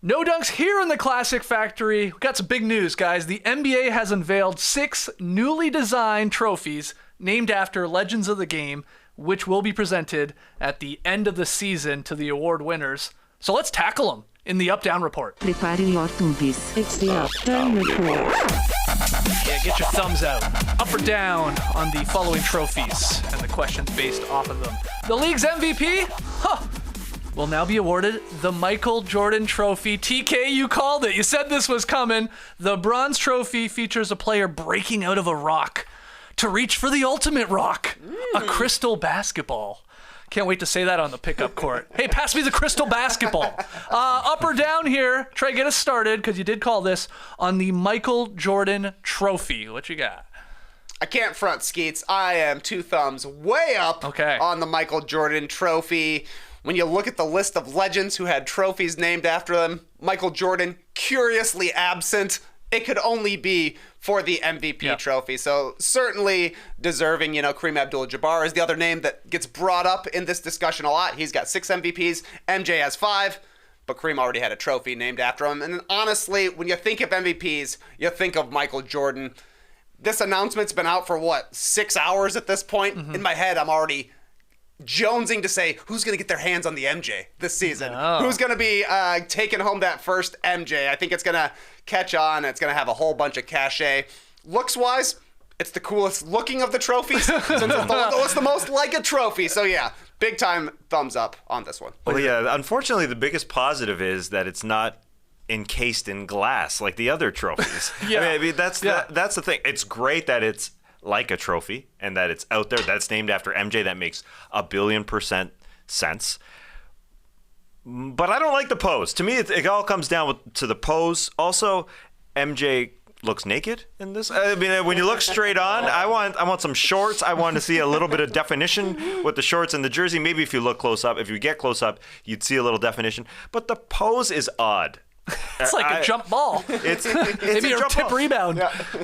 No dunks here in the Classic Factory. We got some big news, guys. The NBA has unveiled 6 newly designed trophies named after legends of the game, which will be presented at the end of the season to the award winners. So let's tackle them in the Up-Down Report. Prepare your thumbs. It's the Up-Down Report. Yeah, get your thumbs out. Up or down on the following trophies and the questions based off of them. The league's MVP? Will now be awarded the Michael Jordan Trophy. TK, you called it. You said this was coming. The Bronze Trophy features a player breaking out of a rock to reach for the ultimate rock, a crystal basketball. Can't wait to say that on the pickup court. Hey, pass me the crystal basketball. Up or down here? Trey, get us started, because you did call this, on the Michael Jordan Trophy. What you got? I can't front, Skeets. I am 2 thumbs way up on the Michael Jordan Trophy. When you look at the list of legends who had trophies named after them, Michael Jordan, curiously absent. It could only be for the MVP trophy. So certainly deserving, Kareem Abdul-Jabbar is the other name that gets brought up in this discussion a lot. He's got 6 MVPs. MJ has 5, but Kareem already had a trophy named after him. And honestly, when you think of MVPs, you think of Michael Jordan. This announcement's been out for, 6 hours at this point? In my head, I'm already jonesing to say who's going to get their hands on the MJ this season. Who's going to be taking home that first MJ? I think it's going to catch on. It's going to have a whole bunch of cachet. Looks-wise, it's the coolest looking of the trophies since it's the most like a trophy. So yeah, big time thumbs up on this one. Well, yeah, unfortunately, the biggest positive is that it's not encased in glass like the other trophies. I mean that's the thing. It's great that it's like a trophy and that it's out there, that's named after MJ. That makes 1,000,000,000% sense. But I don't like the pose. To me, it all comes down to the pose. Also, MJ looks naked in this. I mean, when you look straight on, I want some shorts. I want to see a little bit of definition with the shorts and the jersey. Maybe if you look close up, if you get close up, you'd see a little definition. But the pose is odd. It's like a jump ball. It's maybe a tip ball. Rebound.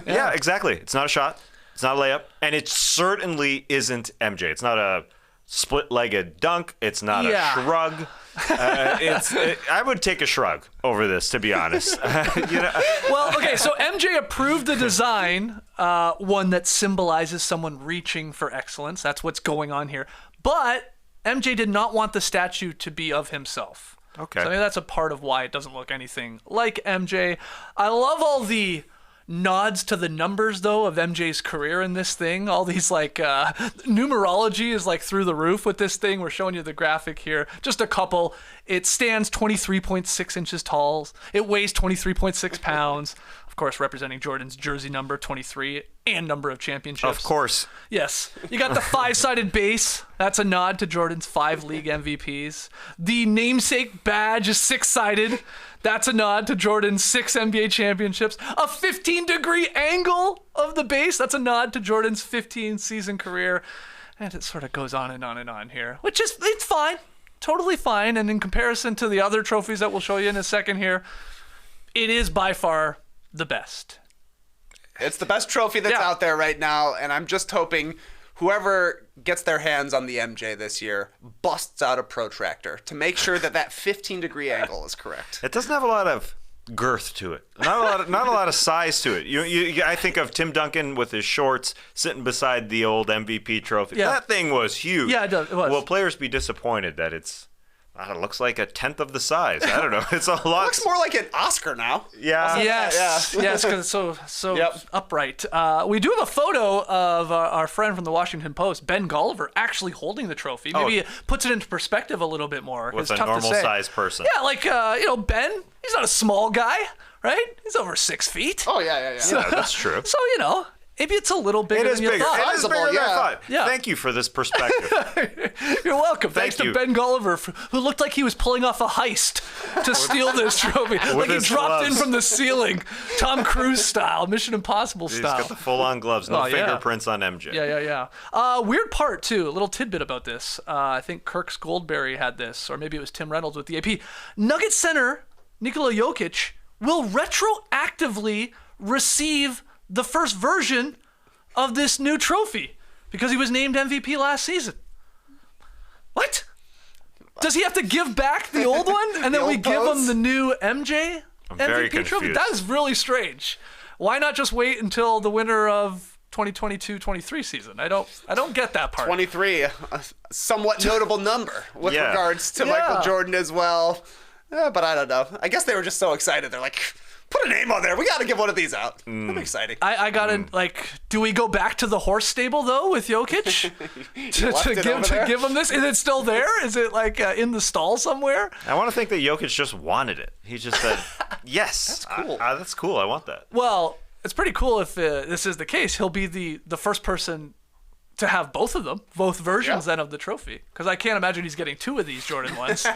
Yeah, exactly. It's not a shot. It's not a layup. And it certainly isn't MJ. It's not a split-legged dunk. It's not a shrug. I would take a shrug over this, to be honest. Well, okay, so MJ approved the design, one that symbolizes someone reaching for excellence. That's what's going on here. But MJ did not want the statue to be of himself. Okay. So I think that's a part of why it doesn't look anything like MJ. I love all the nods to the numbers, though, of MJ's career in this thing. All these, numerology is, through the roof with this thing. We're showing you the graphic here. Just a couple. It stands 23.6 inches tall. It weighs 23.6 pounds. Of course, representing Jordan's jersey number, 23, and number of championships. Of course. Yes. You got the 5-sided base. That's a nod to Jordan's 5 league MVPs. The namesake badge is 6-sided. That's a nod to Jordan's 6 NBA championships. A 15-degree angle of the base. That's a nod to Jordan's 15-season career. And it sort of goes on and on and on here, which is, it's fine. Totally fine. And in comparison to the other trophies that we'll show you in a second here, it is by far the best. It's the best trophy that's out there right now. And I'm just hoping whoever gets their hands on the MJ this year busts out a protractor to make sure that 15-degree angle is correct. It doesn't have a lot of girth to it. Not a lot of size to it. I think of Tim Duncan with his shorts sitting beside the old MVP trophy. Yeah. That thing was huge. Yeah, it was. Will players be disappointed that it looks like a tenth of the size? I don't know. It's a lot. It looks more like an Oscar now. Yeah. Yes, because it's so upright. We do have a photo of our friend from the Washington Post, Ben Golliver, actually holding the trophy. Maybe it puts it into perspective a little bit more. With it's a tough normal to say. size person. Yeah, Ben, he's not a small guy, right? He's over 6 feet. Oh, yeah. Yeah, that's true. So, maybe it's a little bigger than you thought. It is bigger than I thought. Yeah. Thank you for this perspective. You're welcome. Thanks to Ben Golliver, who looked like he was pulling off a heist to steal this trophy. Like he dropped in from the ceiling, Tom Cruise style, Mission Impossible style. He's got the full-on gloves, no fingerprints on MJ. Yeah. Weird part, too, a little tidbit about this. I think Kirk Goldberry had this, or maybe it was Tim Reynolds with the AP. Nugget center Nikola Jokic will retroactively receive the first version of this new trophy because he was named MVP last season. What? Does he have to give back the old one and then we give him the new MJ MVP trophy? That is really strange. Why not just wait until the winner of 2022-23 season? I don't get that part. 23, a somewhat notable number with regards to Michael Jordan as well. But I don't know. I guess they were just so excited. They're like, put a name on there. We got to give one of these out. That's exciting. I got to, do we go back to the horse stable, though, with Jokic? to give him this? Is it still there? Is it, in the stall somewhere? I want to think that Jokic just wanted it. He just said, yes. That's cool. That's cool. I want that. Well, it's pretty cool if this is the case. He'll be the first person to have both of them, both versions then of the trophy. Because I can't imagine he's getting two of these Jordan ones.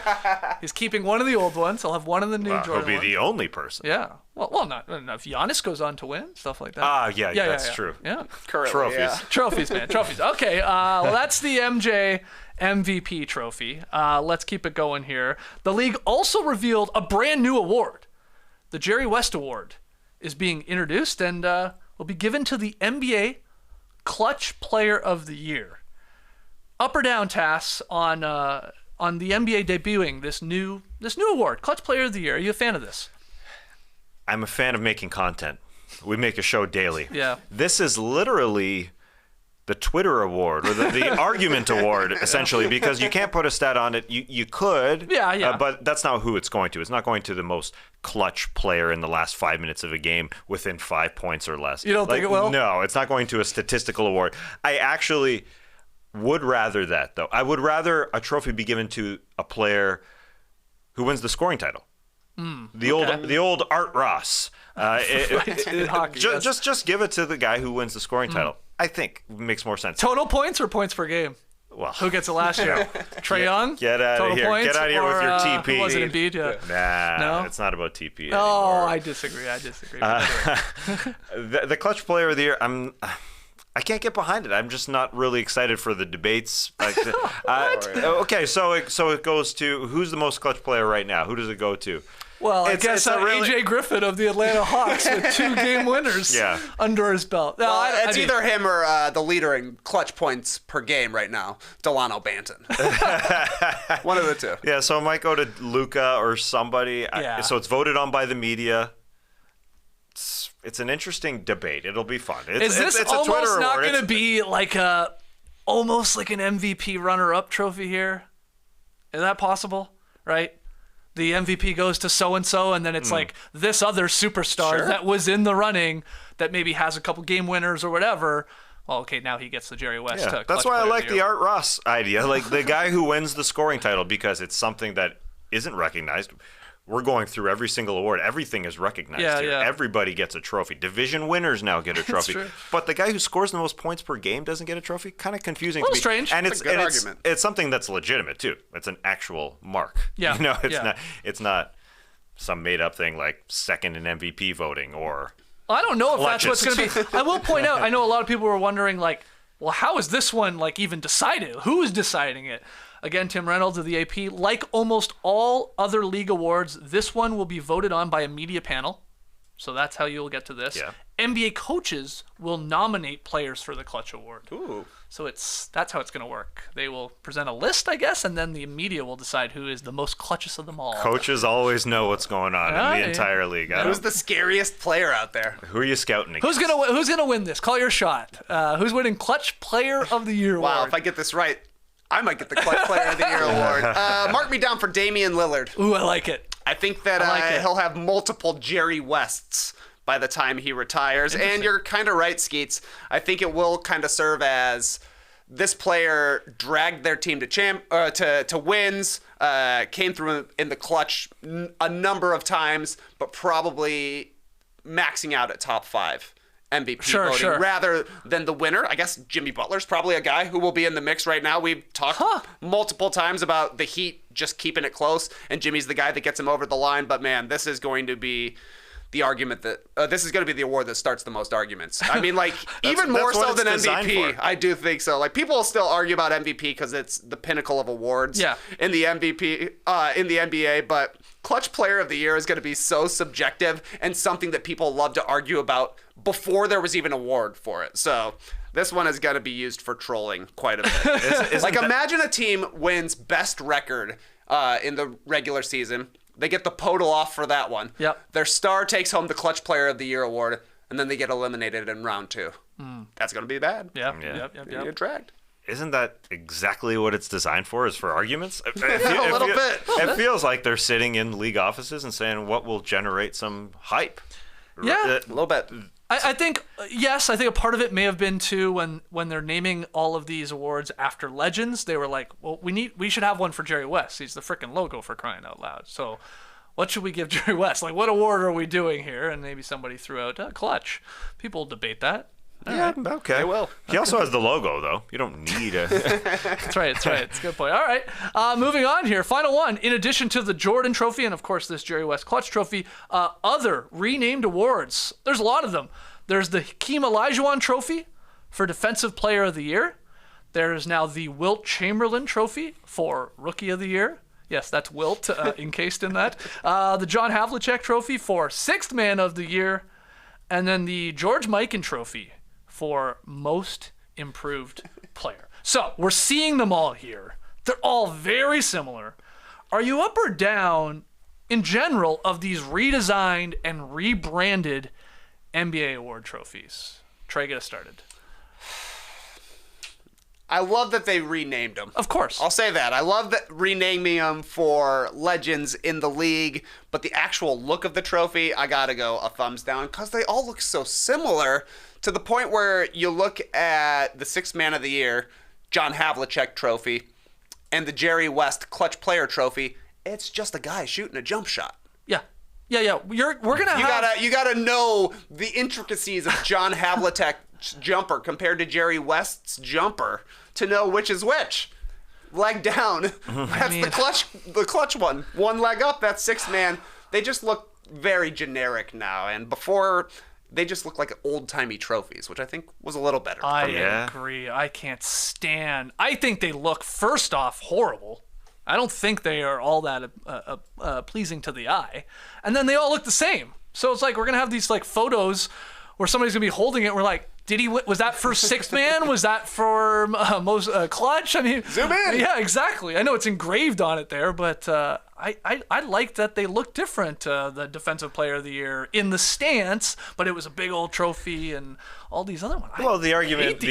He's keeping one of the old ones. He'll have one of the new Jordan ones. He'll be the only person. Yeah. Well, not if Giannis goes on to win, stuff like that. That's true. Yeah. Currently, trophies. Trophies, man. Trophies. Okay, well, that's the MJ MVP trophy. Let's keep it going here. The league also revealed a brand new award. The Jerry West Award is being introduced and will be given to the NBA Clutch Player of the Year. Up or down, Tass, on the NBA debuting this new award, Clutch Player of the Year. Are you a fan of this? I'm a fan of making content. We make a show daily. Yeah. This is literally the Twitter award or the argument award, essentially, because you can't put a stat on it. You could, but that's not who it's going to. It's not going to the most clutch player in the last 5 minutes of a game within 5 points or less. You don't think it will? No, it's not going to a statistical award. I actually would rather that, though. I would rather a trophy be given to a player who wins the scoring title. The old Art Ross. In hockey, just give it to the guy who wins the scoring title. I think it makes more sense. Total points or points per game? Well, who gets it last year? Trae Young? Get out of here. Points, get out of here with your TP. Was it Embiid? Yeah. Nah, it's not about TP anymore. Oh, I disagree. The clutch player of the year, I can't get behind it. I'm just not really excited for the debates. Okay, so it goes to who's the most clutch player right now? Who does it go to? Well, I guess A.J. Griffin of the Atlanta Hawks with 2 game winners under his belt. No, it's either him or the leader in clutch points per game right now, Delano Banton. One of the two. Yeah, so it might go to Luka or somebody. Yeah. So it's voted on by the media. It's an interesting debate. It'll be fun. Is this it's a almost Twitter not award. going to be almost like an MVP runner-up trophy here? Is that possible? Right? The MVP goes to so-and-so, and then it's like this other superstar that was in the running that maybe has a couple game winners or whatever. Well, okay, now he gets the Jerry West. Yeah, that's why I like the Art Ross idea, like the guy who wins the scoring title, because it's something that isn't recognized. We're going through every single award. Everything is recognized here. Yeah. Everybody gets a trophy. Division winners now get a trophy. True. But the guy who scores the most points per game doesn't get a trophy? Kind of confusing to me. Strange. And it's a good argument. It's something that's legitimate, too. It's an actual mark. Yeah. It's not some made-up thing like second in MVP voting or I don't know if that's what's going to be. I will point out, I know a lot of people were wondering, well, how is this one, even decided? Who is deciding it? Again, Tim Reynolds of the AP, like almost all other league awards, this one will be voted on by a media panel. So that's how you'll get to this. Yeah. NBA coaches will nominate players for the Clutch Award. Ooh. So that's how it's going to work. They will present a list, I guess, and then the media will decide who is the most clutchest of them all. Coaches always know what's going on in the entire league. Who's the scariest player out there? Who are you scouting against? Who's gonna win this? Call your shot. Who's winning Clutch Player of the Year award? Wow, if I get this right, I might get the Clutch Player of the Year award. Mark me down for Damian Lillard. Ooh, I like it. I think that he'll have multiple Jerry Wests by the time he retires. And you're kind of right, Skeets. I think it will kind of serve as this player dragged their team to wins, came through in the clutch a number of times, but probably maxing out at top 5. MVP voting rather than the winner. I guess Jimmy Butler's probably a guy who will be in the mix right now. We've talked multiple times about the Heat just keeping it close, and Jimmy's the guy that gets him over the line. But man, this is going to be the argument that this is going to be the award that starts the most arguments. I mean, even more so than MVP. I do think so. People will still argue about MVP because it's the pinnacle of awards in the in the NBA, but Clutch Player of the Year is going to be so subjective and something that people love to argue about before there was even an award for it. So this one is going to be used for trolling quite a bit. Imagine a team wins best record in the regular season. They get the podal off for that one. Yep. Their star takes home the Clutch Player of the Year award, and then they get eliminated in round 2. That's going to be bad. Yep. They get dragged. Isn't that exactly what it's designed for, is for arguments? A little bit. It feels like they're sitting in league offices and saying what will generate some hype. Yeah. A little bit. I think, yes, I think a part of it may have been, too, when they're naming all of these awards after legends, they were like, well, we should have one for Jerry West. He's the freaking logo, for crying out loud. So what should we give Jerry West? Like, what award are we doing here? And maybe somebody threw out Clutch. People will debate that. Yeah, okay. Well, he also has the logo, though. You don't need a... That's right. It's a good point. All right. Moving on here. Final one. In addition to the Jordan Trophy and, of course, this Jerry West Clutch Trophy, other renamed awards. There's a lot of them. There's the Hakeem Olajuwon Trophy for Defensive Player of the Year. There's now the Wilt Chamberlain Trophy for Rookie of the Year. Yes, that's Wilt encased in that. The John Havlicek Trophy for Sixth Man of the Year. And then the George Mikan Trophy for Most Improved Player. So we're seeing them all here. They're all very similar. Are you up or down in general of these redesigned and rebranded NBA award trophies? Trey, get us started. I love that they renamed them. Of course. I'll say that. I love that renaming them for legends in the league, but the actual look of the trophy, I gotta go a thumbs down because they all look so similar to the point where you look at the Sixth Man of the Year, John Havlicek Trophy, and the Jerry West Clutch Player Trophy. It's just a guy shooting a jump shot. Yeah. We're gonna have... You gotta know the intricacies of John Havlicek's jumper compared to Jerry West's jumper to know which is which. Leg down. That's the clutch one. One leg up. That's Sixth Man. They just look very generic now, and before they just look like old-timey trophies, which I think was a little better. I agree. I can't stand... I think they look, first off, horrible. I don't think they are all that pleasing to the eye. And then they all look the same. So it's like we're going to have these like photos where somebody's going to be holding it and we're like, was that for Sixth Man? Was that for most Clutch? I mean, zoom in. Yeah, exactly. I know it's engraved on it there, but I like that they look different. The Defensive Player of the Year in the stance, but it was a big old trophy and all these other ones. Well, the argument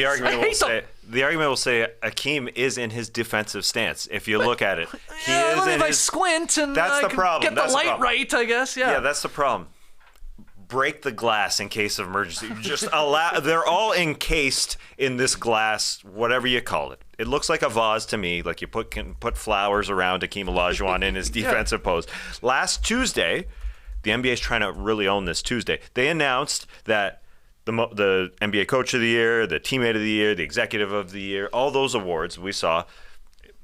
will say Hakeem is in his defensive stance. If you look at it, if I squint and that's the problem. Get the light right, I guess. Yeah, that's the problem. Break the glass in case of emergency. Just allow. They're all encased in this glass, whatever you call it. It looks like a vase to me, like you can put flowers around Hakeem Olajuwon in his defensive pose. Last Tuesday, the NBA is trying to really own this Tuesday. They announced that the NBA Coach of the Year, the Teammate of the Year, the Executive of the Year, all those awards we saw.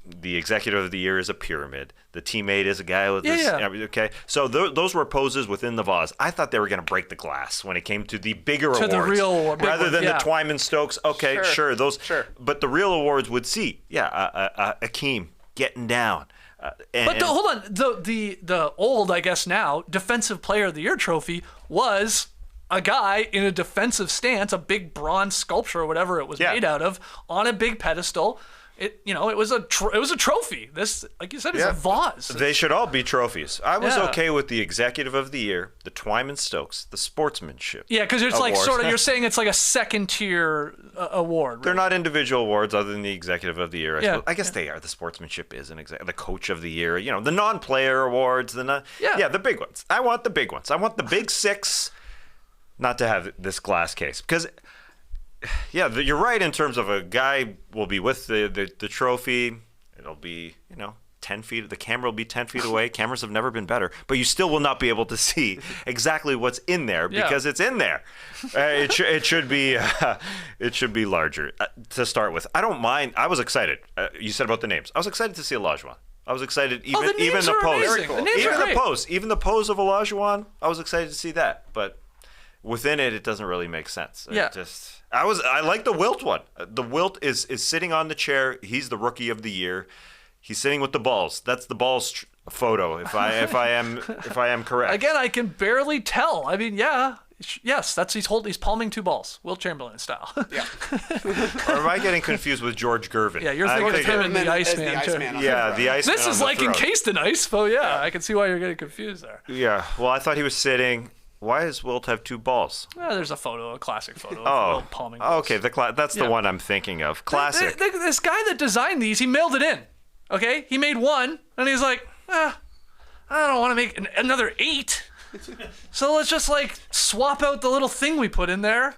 The Executive of the Year is a pyramid. The Teammate is a guy with this. Yeah. Okay, so those were poses within the vase. I thought they were going to break the glass when it came to the bigger awards, the real rather than the Twyman Stokes. Okay, sure, those. Sure. But the real awards would see, Hakeem getting down. Hold on, the old, I guess now, Defensive Player of the Year trophy was a guy in a defensive stance, a big bronze sculpture or whatever it was made out of, on a big pedestal. It was a trophy. This, like you said, is a vase. They should all be trophies. I was okay with the Executive of the Year, the Twyman Stokes, the Sportsmanship. Yeah, because it's like sort of, you're saying it's like a second tier award. Right? They're not individual awards other than the Executive of the Year. I guess they are. The Sportsmanship is the Coach of the Year. The non-player awards. The big ones. I want the big ones. I want the big six. Not to have this glass case because. Yeah, you're right in terms of a guy will be with the trophy. It'll be, 10 feet. The camera will be 10 feet away. Cameras have never been better. But you still will not be able to see exactly what's in there because it's in there. It should be larger to start with. I don't mind. I was excited. You said about the names. I was excited to see Olajuwon. I was excited even the pose. Cool. Even the pose of Olajuwon, I was excited to see that. But within it doesn't really make sense. I like the Wilt one. The Wilt is sitting on the chair. He's the Rookie of the Year. He's sitting with the balls. That's the balls photo. If I am correct. Again, I can barely tell. I mean, Yes, he's palming 2 balls, Wilt Chamberlain style. Yeah. Or am I getting confused with George Gervin? Yeah, you're thinking of him and the Iceman, too. Yeah, the Iceman. This is like encased in ice, so yeah, I can see why you're getting confused there. Yeah, well, I thought he was sitting. Why does Wilt have 2 balls? There's a classic photo of Wilt palming balls. Okay, that's the one I'm thinking of. Classic. This guy that designed these, he mailed it in. Okay, he made 1, and he's like, I don't want to make another 8. So let's just swap out the little thing we put in there.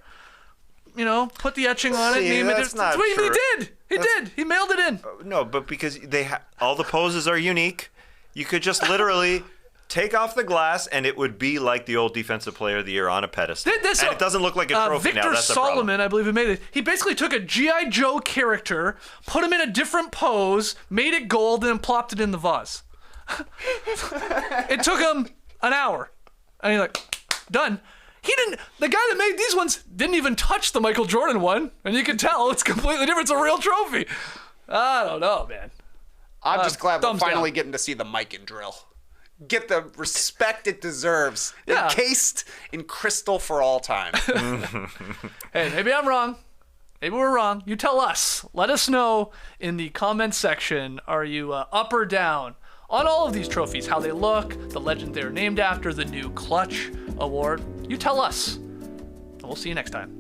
Put the etching on it. Name that's it. Not Wait, true. He did. He mailed it in. No, but because all the poses are unique, you could just literally take off the glass, and it would be like the old Defensive Player of the Year on a pedestal. And it doesn't look like a trophy Victor now. That's Solomon, I believe, who made it. He basically took a G.I. Joe character, put him in a different pose, made it gold, and then plopped it in the vase. It took him an hour. And he's like, done. The guy that made these ones didn't even touch the Michael Jordan one. And you can tell it's completely different. It's a real trophy. I don't know, man. I'm just glad we're finally down. getting to see the Mike and drill. Get the respect it deserves. Yeah. Encased in crystal for all time. Hey, maybe I'm wrong. Maybe we're wrong. You tell us. Let us know in the comments section. Are you up or down on all of these trophies? How they look, the legend they're named after, the new Clutch Award. You tell us. We'll see you next time.